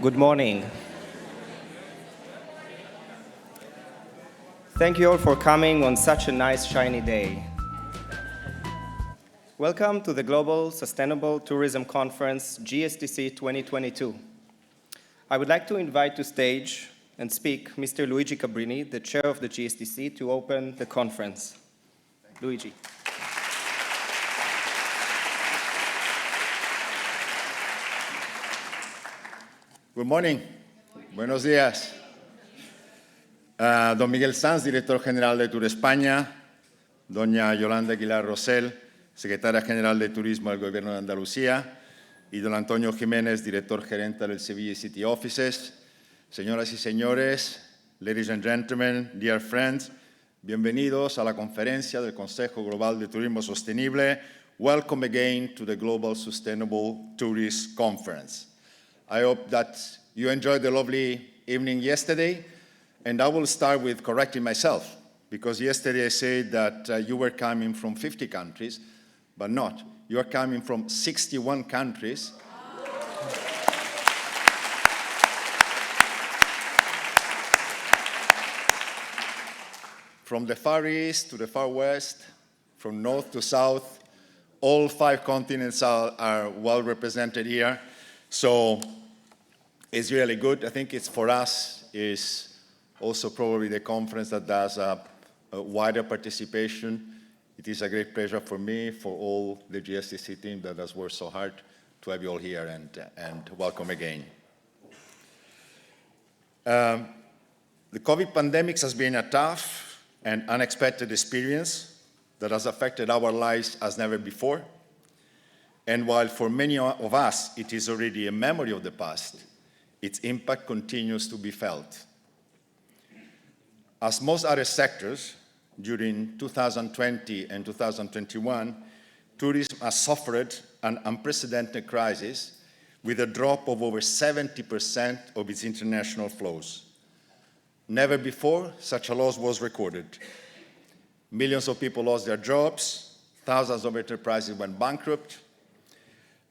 Good morning. Thank you all for coming on such a nice, shiny day. Welcome to the Global Sustainable Tourism Conference, GSTC 2022. I would like to invite to stage and speak Mr. Luigi Cabrini, the chair of the GSTC, to open the conference. Luigi. Good morning. Buenos días. Don Miguel Sanz, director general de Turespaña, doña Yolanda Aguilar Rosell, secretaria general de Turismo del Gobierno de Andalucía, y don Antonio Jiménez, director gerente del Sevilla City Offices. Señoras y señores, ladies and gentlemen, dear friends, bienvenidos a la conferencia del Consejo Global de Turismo Sostenible. Welcome again to the Global Sustainable Tourist Conference. I hope that you enjoyed the lovely evening yesterday, and I will start with correcting myself, because yesterday I said that you were coming from 50 countries, but not. You are coming from 61 countries. From the Far East to the Far West, from north to south, all 5 continents are well represented here. So it's really good. I think it's for us is also probably the conference that does a wider participation. It is a great pleasure for me, for all the GSTC team that has worked so hard to have you all here, and welcome again. The COVID pandemic has been a tough and unexpected experience that has affected our lives as never before. And while for many of us it is already a memory of the past, its impact continues to be felt. As most other sectors, during 2020 and 2021, tourism has suffered an unprecedented crisis with a drop of over 70% of its international flows. Never before such a loss was recorded. Millions of people lost their jobs, thousands of enterprises went bankrupt,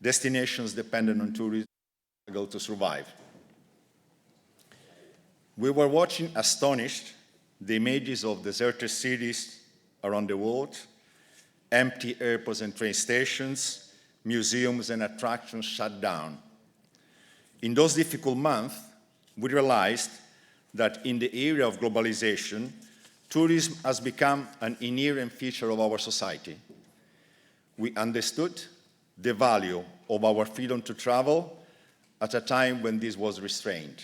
destinations dependent on tourism struggled to survive. We were watching astonished the images of deserted cities around the world, empty airports and train stations, museums and attractions shut down. In those difficult months, we realized that in the area of globalization, tourism has become an inherent feature of our society. We understood the value of our freedom to travel at a time when this was restrained.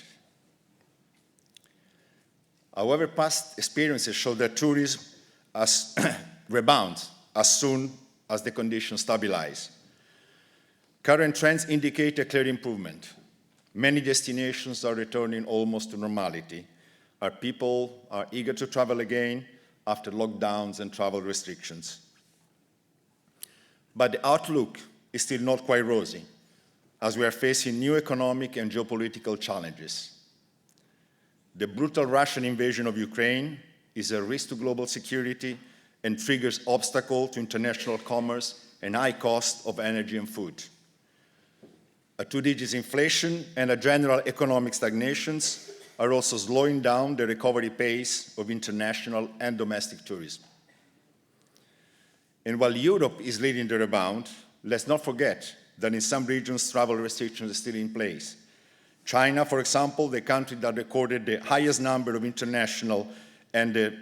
However, past experiences show that tourism has rebounds as soon as the conditions stabilize. Current trends indicate a clear improvement. Many destinations are returning almost to normality. Our people are eager to travel again after lockdowns and travel restrictions. But the outlook is still not quite rosy, as we are facing new economic and geopolitical challenges. The brutal Russian invasion of Ukraine is a risk to global security and triggers obstacles to international commerce and high cost of energy and food. A 2-digit inflation and a general economic stagnations are also slowing down the recovery pace of international and domestic tourism. And while Europe is leading the rebound, let's not forget that in some regions travel restrictions are still in place. China, for example, the country that recorded the highest number of international and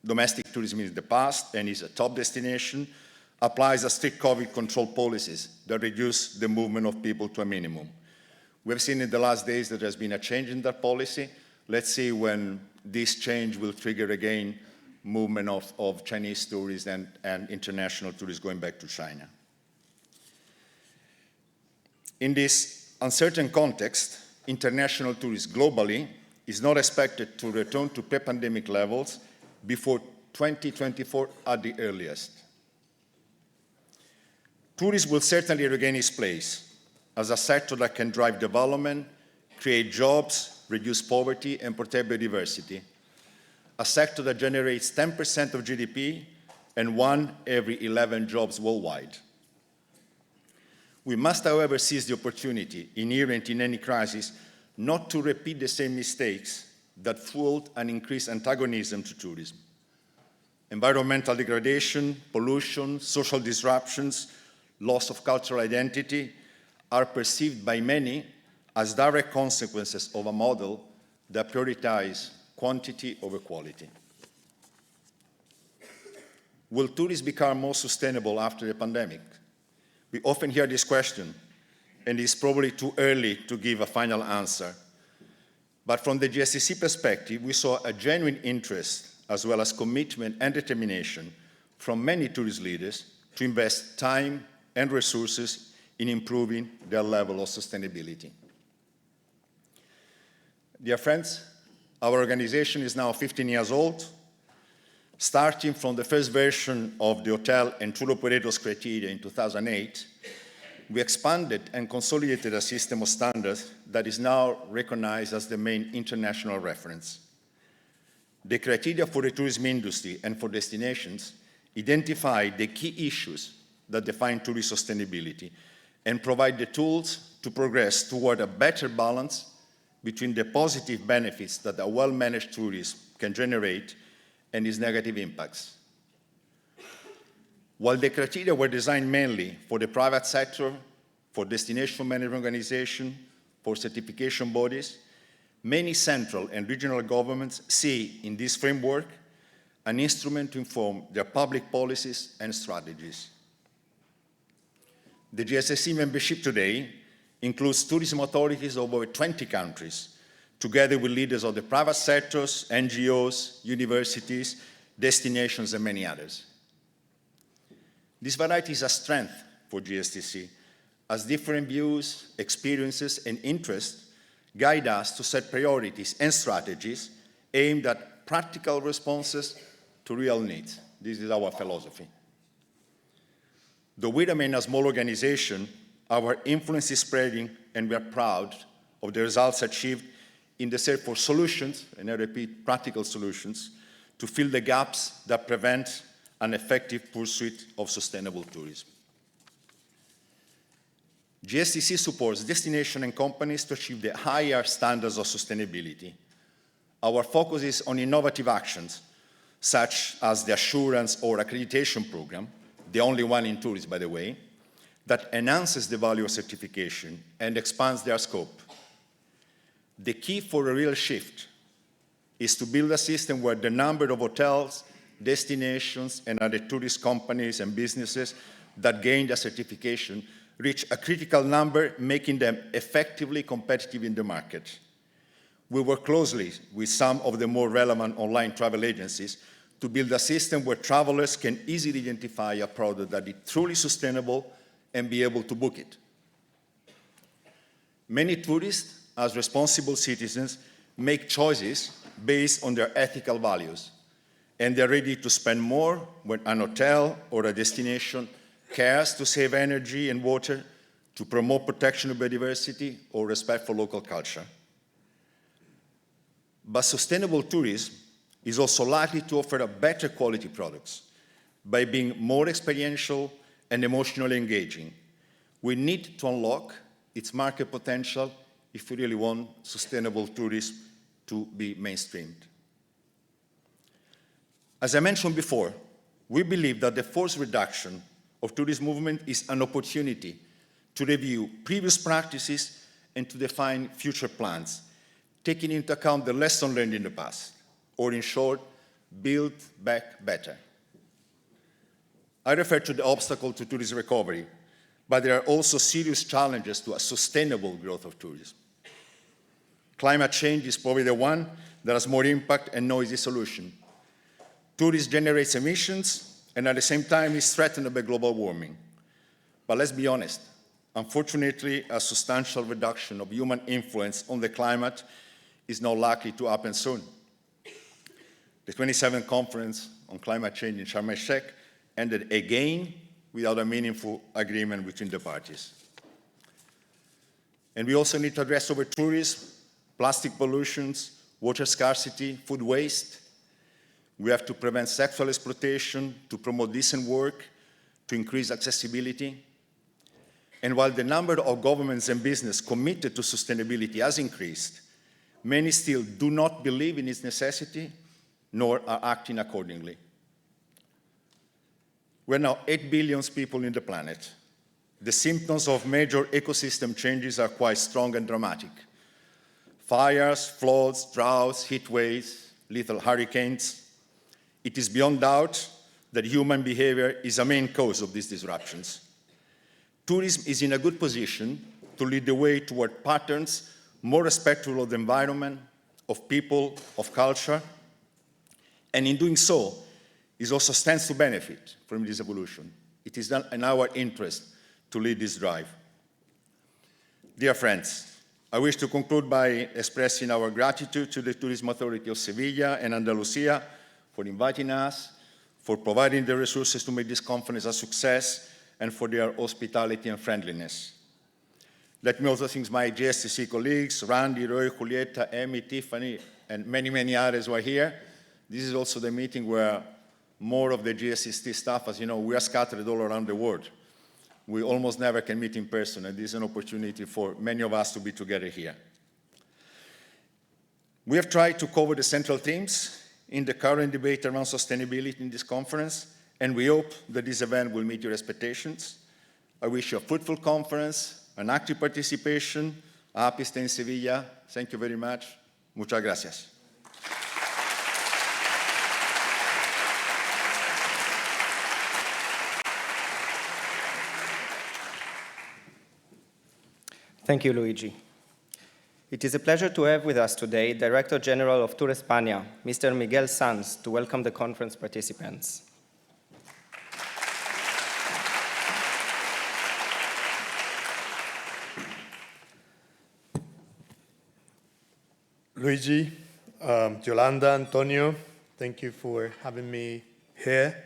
domestic tourism in the past and is a top destination, applies a strict COVID control policies that reduce the movement of people to a minimum. We've seen in the last days that there's been a change in that policy. Let's see when this change will trigger again movement of Chinese tourists and international tourists going back to China. In this uncertain context, international tourism globally is not expected to return to pre-pandemic levels before 2024 at the earliest. Tourism will certainly regain its place as a sector that can drive development, create jobs, reduce poverty, and protect biodiversity. A sector that generates 10% of GDP and 1 every 11 jobs worldwide. We must, however, seize the opportunity inherent in any crisis not to repeat the same mistakes that fueled and increased antagonism to tourism. Environmental degradation, pollution, social disruptions, loss of cultural identity are perceived by many as direct consequences of a model that prioritizes quantity over quality. Will tourism become more sustainable after the pandemic? We often hear this question, and it's probably too early to give a final answer. But from the GSTC perspective, we saw a genuine interest as well as commitment and determination from many tourist leaders to invest time and resources in improving their level of sustainability. Dear friends, our organization is now 15 years old. Starting from the first version of the hotel and tour operators criteria in 2008, we expanded and consolidated a system of standards that is now recognized as the main international reference. The criteria for the tourism industry and for destinations identify the key issues that define tourist sustainability and provide the tools to progress toward a better balance between the positive benefits that a well-managed tourism can generate and its negative impacts. While the criteria were designed mainly for the private sector, for destination management organizations, for certification bodies, many central and regional governments see in this framework an instrument to inform their public policies and strategies. The GSTC membership today includes tourism authorities of over 20 countries, together with leaders of the private sectors, NGOs, universities, destinations, and many others. This variety is a strength for GSTC, as different views, experiences, and interests guide us to set priorities and strategies aimed at practical responses to real needs. This is our philosophy. Though we remain a small organization, our influence is spreading, and we are proud of the results achieved in the search for solutions, and I repeat, practical solutions, to fill the gaps that prevent an effective pursuit of sustainable tourism. GSTC supports destinations and companies to achieve the higher standards of sustainability. Our focus is on innovative actions, such as the assurance or accreditation program, the only one in tourism, by the way, that enhances the value of certification and expands their scope. The key for a real shift is to build a system where the number of hotels, destinations, and other tourist companies and businesses that gain the certification reach a critical number, making them effectively competitive in the market. We work closely with some of the more relevant online travel agencies to build a system where travelers can easily identify a product that is truly sustainable and be able to book it. Many tourists, as responsible citizens, make choices based on their ethical values, and they're ready to spend more when an hotel or a destination cares to save energy and water, to promote protection of biodiversity or respect for local culture. But sustainable tourism is also likely to offer a better quality products by being more experiential and emotionally engaging. We need to unlock its market potential if we really want sustainable tourism to be mainstreamed. As I mentioned before, we believe that the forced reduction of tourist movement is an opportunity to review previous practices and to define future plans, taking into account the lessons learned in the past, or in short, build back better. I refer to the obstacle to tourism recovery, but there are also serious challenges to a sustainable growth of tourism. Climate change is probably the one that has more impact and no easy solution. Tourism generates emissions and at the same time is threatened by global warming. But let's be honest, unfortunately, a substantial reduction of human influence on the climate is not likely to happen soon. The 27th Conference on Climate Change in Sharm el-Sheikh ended again without a meaningful agreement between the parties. And we also need to address over-tourism, plastic pollutions, water scarcity, food waste. We have to prevent sexual exploitation, to promote decent work, to increase accessibility. And while the number of governments and business committed to sustainability has increased, many still do not believe in its necessity, nor are acting accordingly. We're now 8 billion people in the planet. The symptoms of major ecosystem changes are quite strong and dramatic. Fires, floods, droughts, heat waves, lethal hurricanes. It is beyond doubt that human behavior is a main cause of these disruptions. Tourism is in a good position to lead the way toward patterns more respectful of the environment, of people, of culture, and in doing so, it also stands to benefit from this evolution. It is in our interest to lead this drive. Dear friends, I wish to conclude by expressing our gratitude to the Tourism Authority of Sevilla and Andalucía for inviting us, for providing the resources to make this conference a success, and for their hospitality and friendliness. Let me also thank my GSTC colleagues, Randy, Roy, Julieta, Amy, Tiffany, and many, many others who are here. This is also the meeting where more of the GSTC staff, as you know, we are scattered all around the world. We almost never can meet in person, and this is an opportunity for many of us to be together here. We have tried to cover the central themes in the current debate around sustainability in this conference, and we hope that this event will meet your expectations. I wish you a fruitful conference, an active participation, a happy stay in Sevilla. Thank you very much. Muchas gracias. Thank you, Luigi. It is a pleasure to have with us today Director General of Turespaña, Mr. Miguel Sanz, to welcome the conference participants. Luigi, Yolanda, Antonio, thank you for having me here.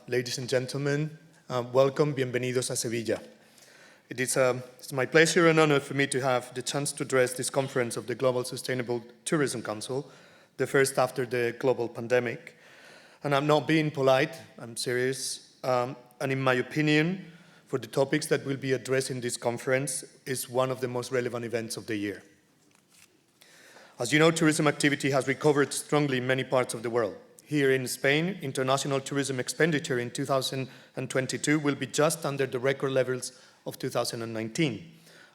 Ladies and gentlemen, welcome, bienvenidos a Sevilla. It's my pleasure and honor for me to have the chance to address this conference of the Global Sustainable Tourism Council, the first after the global pandemic. And I'm not being polite, I'm serious. And in my opinion, for the topics that will be addressed in this conference, is one of the most relevant events of the year. As you know, tourism activity has recovered strongly in many parts of the world. Here in Spain, international tourism expenditure in 2022 will be just under the record levels of 2019.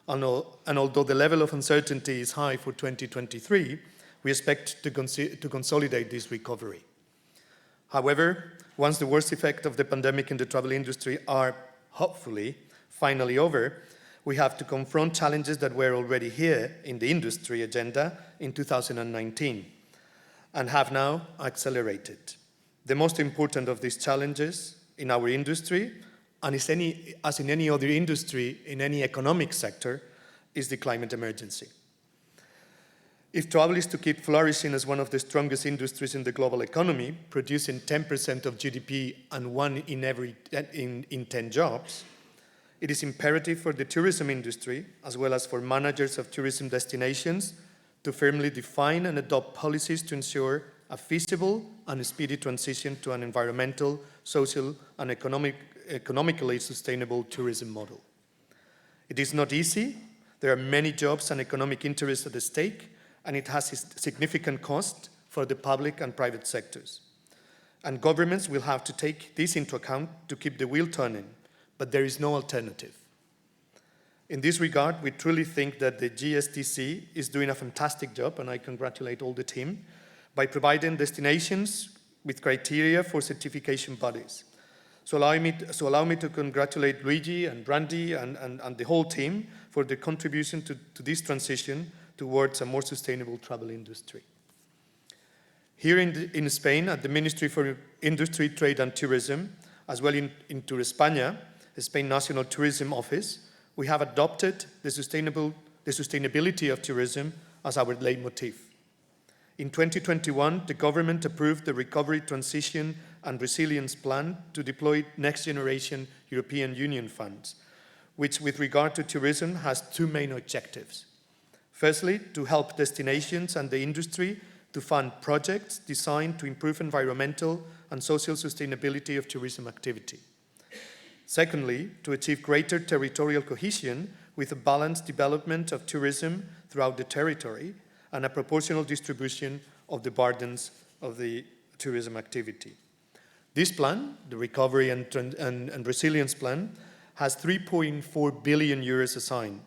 And although the level of uncertainty is high for 2023, we expect to consolidate this recovery. However, once the worst effects of the pandemic in the travel industry are hopefully finally over, we have to confront challenges that were already here in the industry agenda in 2019 and have now accelerated. The most important of these challenges in our industry, and as in any other industry, in any economic sector, is the climate emergency. If travel is to keep flourishing as one of the strongest industries in the global economy, producing 10% of GDP and 1 in 10 jobs, it is imperative for the tourism industry, as well as for managers of tourism destinations, to firmly define and adopt policies to ensure a feasible and speedy transition to an environmental, social, and economically sustainable tourism model. It is not easy. There are many jobs and economic interests at stake, and it has a significant cost for the public and private sectors. And governments will have to take this into account to keep the wheel turning, but there is no alternative. In this regard, we truly think that the GSTC is doing a fantastic job, and I congratulate all the team, by providing destinations with criteria for certification bodies. So allow me to congratulate Luigi and Randy and the whole team for their contribution to this transition towards a more sustainable travel industry. Here in Spain, at the Ministry for Industry, Trade and Tourism, as well in Turespaña, the Spain National Tourism Office, we have adopted the sustainability of tourism as our leitmotif. In 2021, the government approved the Recovery, Transition and Resilience Plan to deploy next-generation European Union funds, which with regard to tourism has 2 main objectives. Firstly, to help destinations and the industry to fund projects designed to improve environmental and social sustainability of tourism activity. Secondly, to achieve greater territorial cohesion with a balanced development of tourism throughout the territory and a proportional distribution of the burdens of the tourism activity. This plan, the Recovery and Resilience Plan, has 3.4 billion euros assigned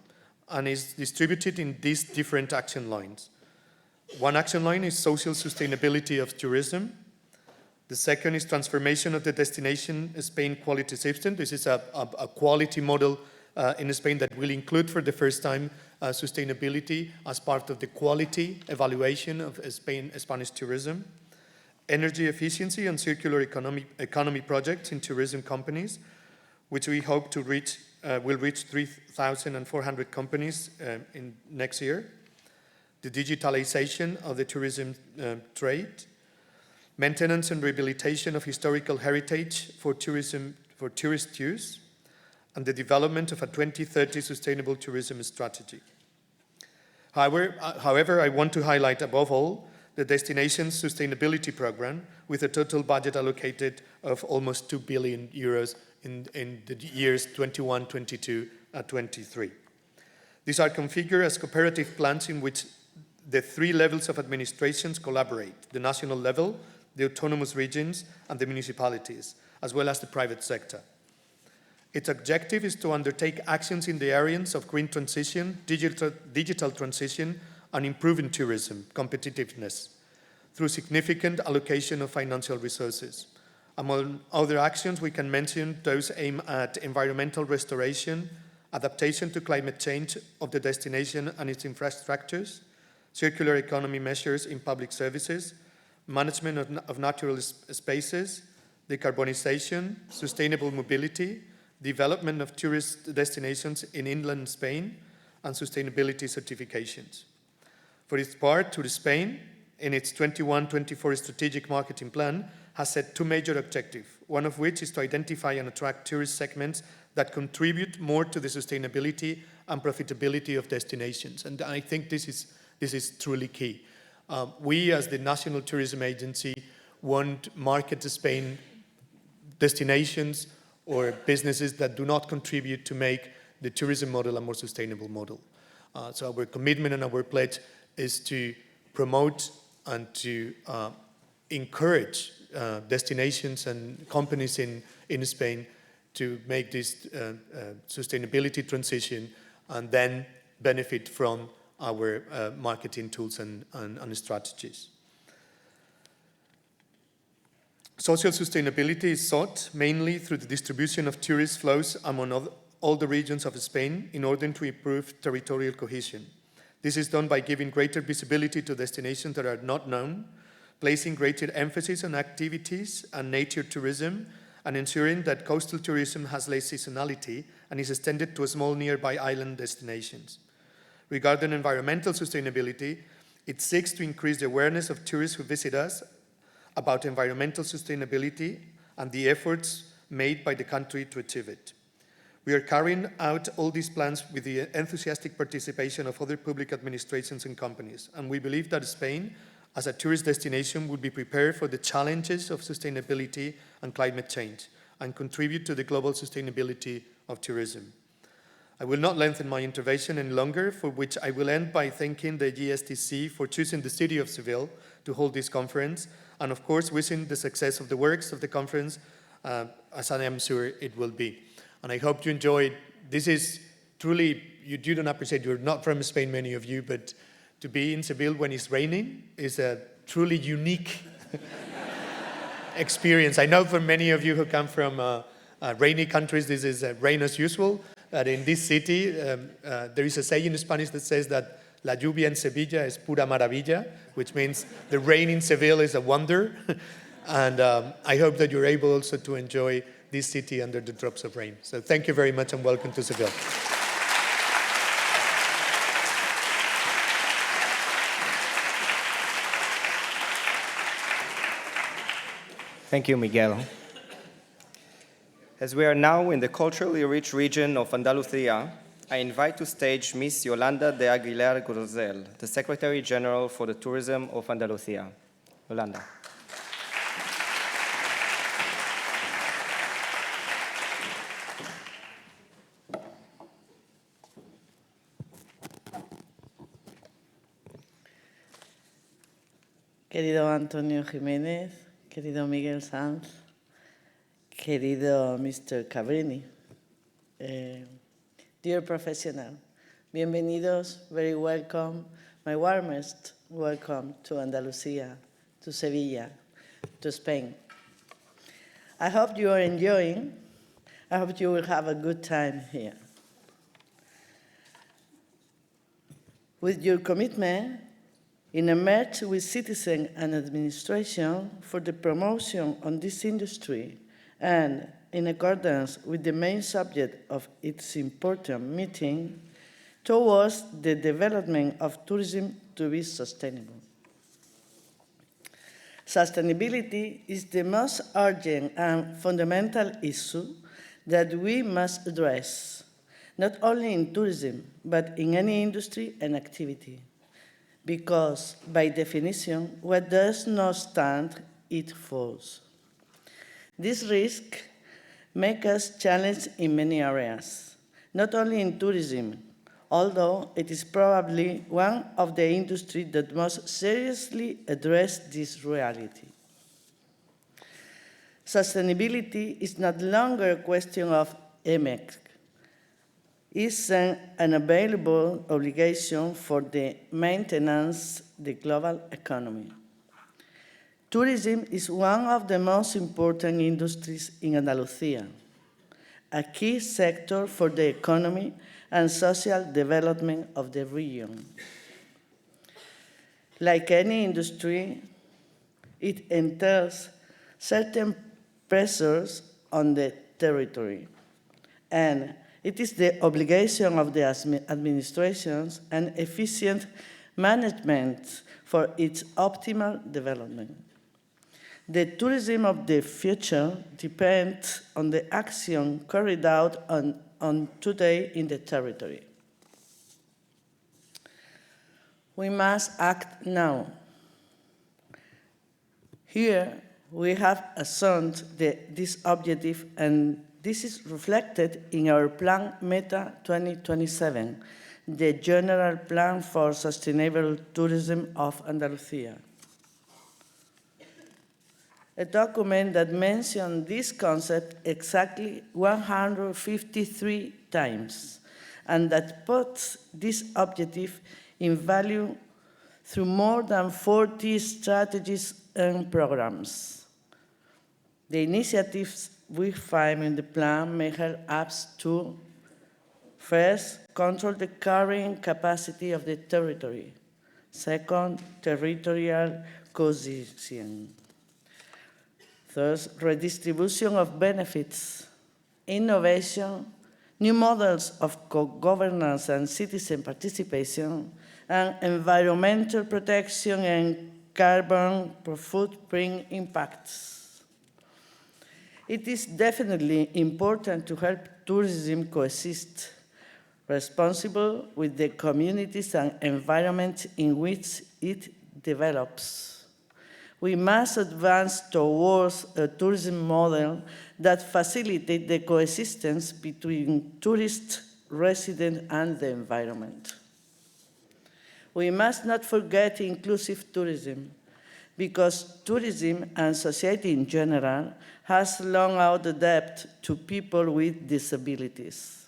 and is distributed in these different action lines. One action line is social sustainability of tourism. The second is transformation of the destination Spain quality system. This is a quality model in Spain that will include for the first time sustainability as part of the quality evaluation of Spanish tourism. Energy efficiency and circular economy projects in tourism companies, which we hope to reach, will reach 3,400 companies in next year. The digitalization of the tourism trade. Maintenance and rehabilitation of historical heritage for tourism, for tourist use, and the development of a 2030 sustainable tourism strategy. However, I want to highlight above all the Destination Sustainability Programme with a total budget allocated of almost 2 billion euros in the years 21, 22, and 23. These are configured as cooperative plans in which the three levels of administrations collaborate: the national level, the autonomous regions, and the municipalities, as well as the private sector. Its objective is to undertake actions in the areas of green transition, digital transition, and improving tourism competitiveness through significant allocation of financial resources. Among other actions, we can mention those aimed at environmental restoration, adaptation to climate change of the destination and its infrastructures, circular economy measures in public services, management of natural spaces, decarbonization, sustainable mobility, development of tourist destinations in inland Spain, and sustainability certifications. For its part, Turespaña, in its 21-24 strategic marketing plan, has set two major objectives, one of which is to identify and attract tourist segments that contribute more to the sustainability and profitability of destinations. And I think this is truly key. We, as the National Tourism Agency, won't market to Spain destinations or businesses that do not contribute to make the tourism model a more sustainable model. So our commitment and our pledge is to promote and to encourage destinations and companies in Spain to make this sustainability transition and then benefit from our marketing tools and strategies. Social sustainability is sought mainly through the distribution of tourist flows among all the regions of Spain in order to improve territorial cohesion. This is done by giving greater visibility to destinations that are not known, placing greater emphasis on activities and nature tourism, and ensuring that coastal tourism has less seasonality and is extended to small nearby island destinations. Regarding environmental sustainability, it seeks to increase the awareness of tourists who visit us about environmental sustainability and the efforts made by the country to achieve it. We are carrying out all these plans with the enthusiastic participation of other public administrations and companies, and we believe that Spain, as a tourist destination, would be prepared for the challenges of sustainability and climate change and contribute to the global sustainability of tourism. I will not lengthen my intervention any longer, for which I will end by thanking the GSTC for choosing the city of Seville to hold this conference, and of course wishing the success of the works of the conference, as I am sure it will be. And I hope you enjoyed. This is truly, you don't appreciate, you're not from Spain, many of you, but to be in Seville when it's raining is a truly unique experience. I know for many of you who come from rainy countries, this is rain as usual. But in this city, there is a saying in Spanish that says that la lluvia en Sevilla es pura maravilla, which means the rain in Seville is a wonder. And I hope that you're able also to enjoy this city under the drops of rain. So thank you very much and welcome to Seville. Thank you, Miguel. As we are now in the culturally rich region of Andalucía, I invite to stage Miss Yolanda de Aguilar Rosell, the Secretary General for the Tourism of Andalucía. Yolanda. Querido Antonio Jiménez, querido Miguel Sanz, querido Mr. Cabrini, dear professional, bienvenidos, very welcome, my warmest welcome to Andalucía, to Sevilla, to Spain. I hope you are enjoying. I hope you will have a good time here. With your commitment in a merge with citizen and administration for the promotion on this industry and in accordance with the main subject of its important meeting towards the development of tourism to be sustainable. Sustainability is the most urgent and fundamental issue that we must address, not only in tourism, but in any industry and activity. Because, by definition, what does not stand, it falls. This risk makes us challenged in many areas, not only in tourism, although it is probably one of the industries that most seriously address this reality. Sustainability is no longer a question of EMEC. It's an unavailable obligation for the maintenance of the global economy. Tourism is one of the most important industries in Andalucía, a key sector for the economy and social development of the region. Like any industry, it entails certain pressures on the territory, and it is the obligation of the administrations and efficient management for its optimal development. The tourism of the future depends on the action carried out on today in the territory. We must act now. Here, we have assumed this objective, and this is reflected in our Plan Meta 2027, the General Plan for Sustainable Tourism of Andalucía. A document that mentions this concept exactly 153 times, and that puts this objective in value through more than 40 strategies and programs. The initiatives we find in the plan may help us to, first, control the carrying capacity of the territory. Second, territorial cohesion. Third, redistribution of benefits, innovation, new models of co-governance and citizen participation, and environmental protection and carbon footprint impacts. It is definitely important to help tourism coexist, responsible with the communities and environments in which it develops. We must advance towards a tourism model that facilitates the coexistence between tourists, residents, and the environment. We must not forget inclusive tourism, because tourism and society in general has long owed a debt to people with disabilities.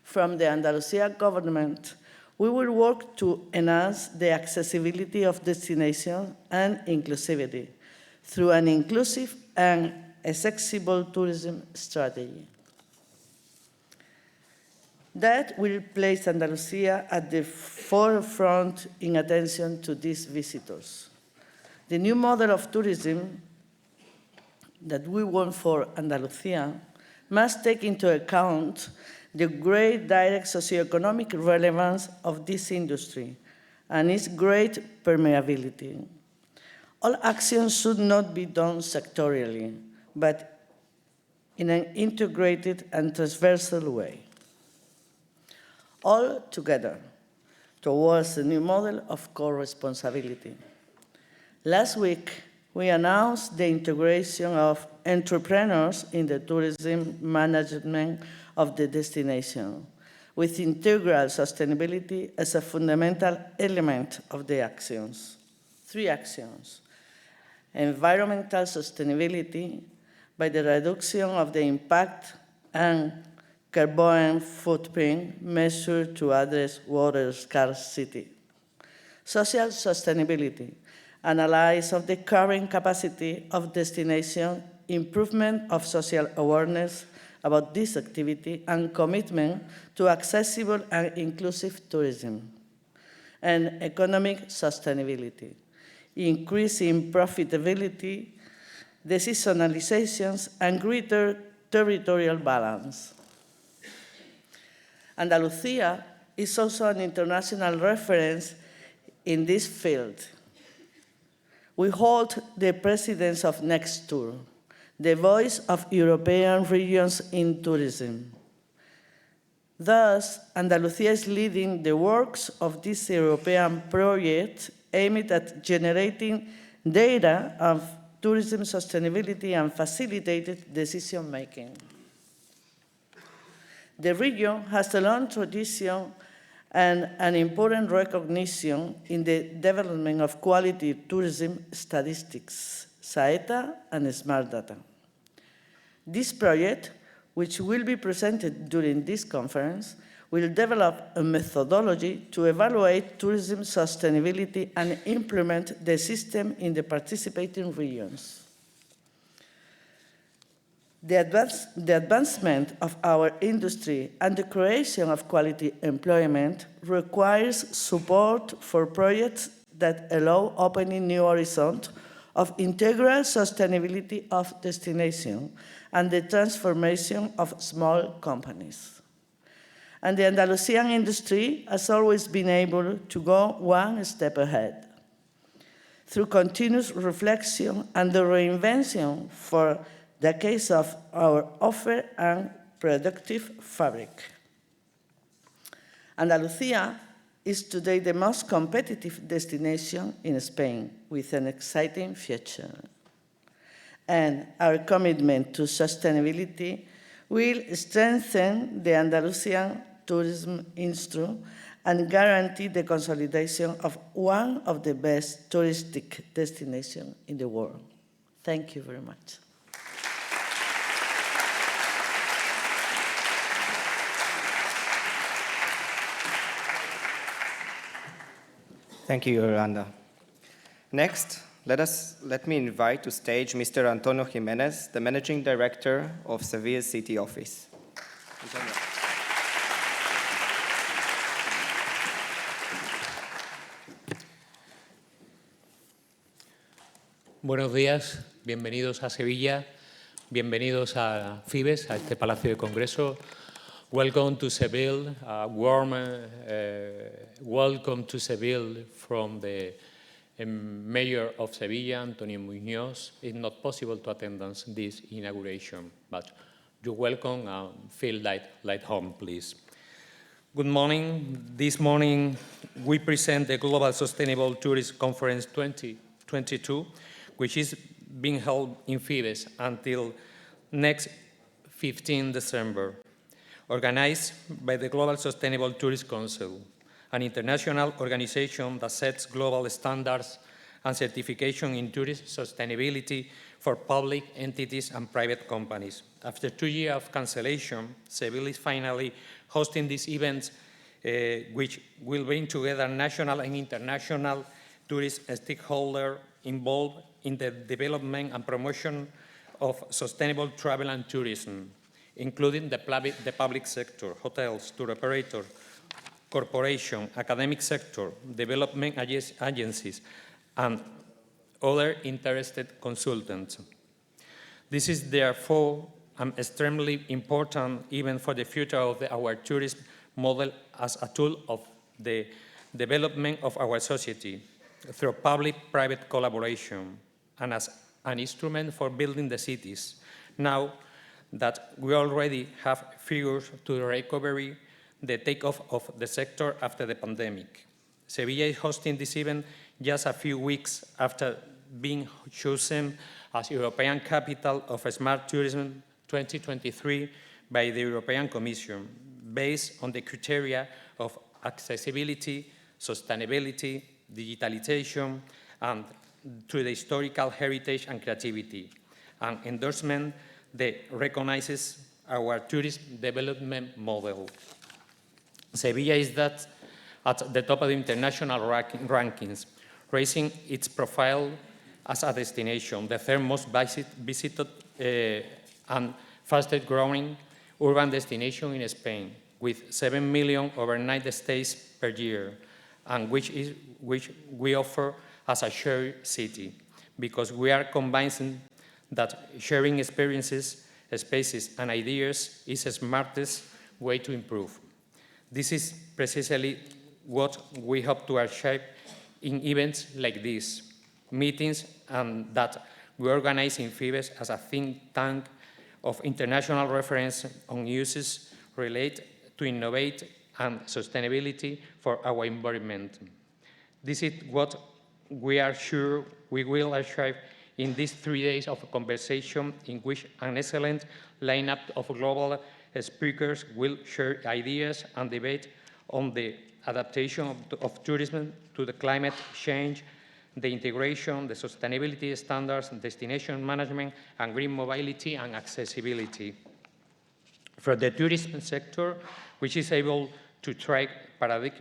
From the Andalucía government, we will work to enhance the accessibility of destinations and inclusivity through an inclusive and accessible tourism strategy. That will place Andalucía at the forefront in attention to these visitors. The new model of tourism that we want for Andalucía must take into account the great direct socioeconomic relevance of this industry and its great permeability. All actions should not be done sectorially, but in an integrated and transversal way. All together, towards a new model of co-responsibility. Last week, we announced the integration of entrepreneurs in the tourism management of the destination, with integral sustainability as a fundamental element of the actions. 3 actions: environmental sustainability by the reduction of the impact and carbon footprint measured to address water scarcity. Social sustainability, analysis of the current capacity of destination, improvement of social awareness about this activity, and commitment to accessible and inclusive tourism. And economic sustainability, increasing profitability, deseasonalizations, and greater territorial balance. Andalucía is also an international reference in this field. We hold the precedence of Next Tour, the voice of European regions in tourism. Thus, Andalucía is leading the works of this European project aimed at generating data of tourism sustainability and facilitated decision-making. The region has a long tradition and an important recognition in the development of quality tourism statistics, SAETA and Smart Data. This project, which will be presented during this conference, will develop a methodology to evaluate tourism sustainability and implement the system in the participating regions. The advancement of our industry and the creation of quality employment requires support for projects that allow opening new horizons of integral sustainability of destination and the transformation of small companies. And the Andalusian industry has always been able to go one step ahead through continuous reflection and the reinvention for the case of our offer and productive fabric. Andalucía is today the most competitive destination in Spain with an exciting future. And our commitment to sustainability will strengthen the Andalusian tourism industry and guarantee the consolidation of one of the best touristic destinations in the world. Thank you very much. Thank you, Yolanda. Next, let me invite to stage Mr. Antonio Jiménez, the Managing Director of Sevilla City Office. Buenos días, bienvenidos a Sevilla, bienvenidos a Fibes, a este Palacio de Congreso. Welcome to Seville, warm welcome to Seville from the Mayor of Sevilla, Antonio Muñoz. It's not possible to attend this inauguration, but you're welcome and feel like home, please. Good morning. This morning we present the Global Sustainable Tourism Conference 2022, which is being held in Fibes until next 15 December. Organized by the Global Sustainable Tourism Council, an international organization that sets global standards and certification in tourist sustainability for public entities and private companies. After 2 years of cancellation, Seville is finally hosting this event, which will bring together national and international tourist stakeholders involved in the development and promotion of sustainable travel and tourism, including the public sector, hotels, tour operators, corporation, academic sector, development agencies, and other interested consultants. This is therefore extremely important even for the future of our tourism model as a tool of the development of our society through public-private collaboration and as an instrument for building the cities. Now that we already have figures to the recovery, the takeoff of the sector after the pandemic. Sevilla is hosting this event just a few weeks after being chosen as European Capital of Smart Tourism 2023 by the European Commission, based on the criteria of accessibility, sustainability, digitalization, and through the historical heritage and creativity. An endorsement that recognizes our tourist development model. Sevilla is that at the top of the international rankings, raising its profile as a destination, the third most visited and fastest growing urban destination in Spain, with 7 million overnight stays per year, and which we offer as a shared city, because we are convinced that sharing experiences, spaces, and ideas is the smartest way to improve. This is precisely what we hope to achieve in events like this, meetings and that we organize in Fibes as a think tank of international reference on uses related to innovate and sustainability for our environment. This is what we are sure we will achieve in these 3 days of conversation, in which an excellent lineup of global speakers will share ideas and debate on the adaptation of tourism to the climate change, the integration, the sustainability standards, destination management, and green mobility and accessibility. For the tourism sector, which is able to track paradigm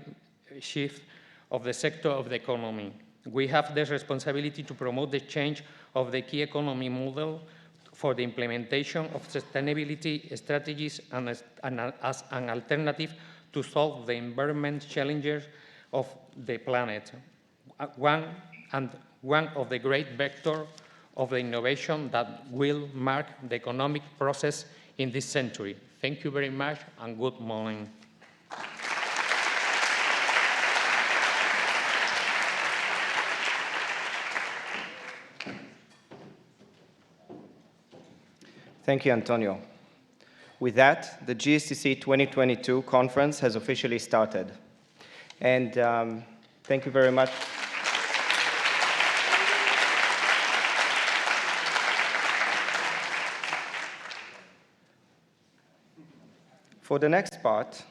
shift of the sector of the economy, we have the responsibility to promote the change of the key economy model for the implementation of sustainability strategies and as an alternative to solve the environment challenges of the planet. One of the great vectors of the innovation that will mark the economic process in this century. Thank you very much and good morning. Thank you, Antonio. With that, the GSTC 2022 conference has officially started. And thank you very much. For the next part,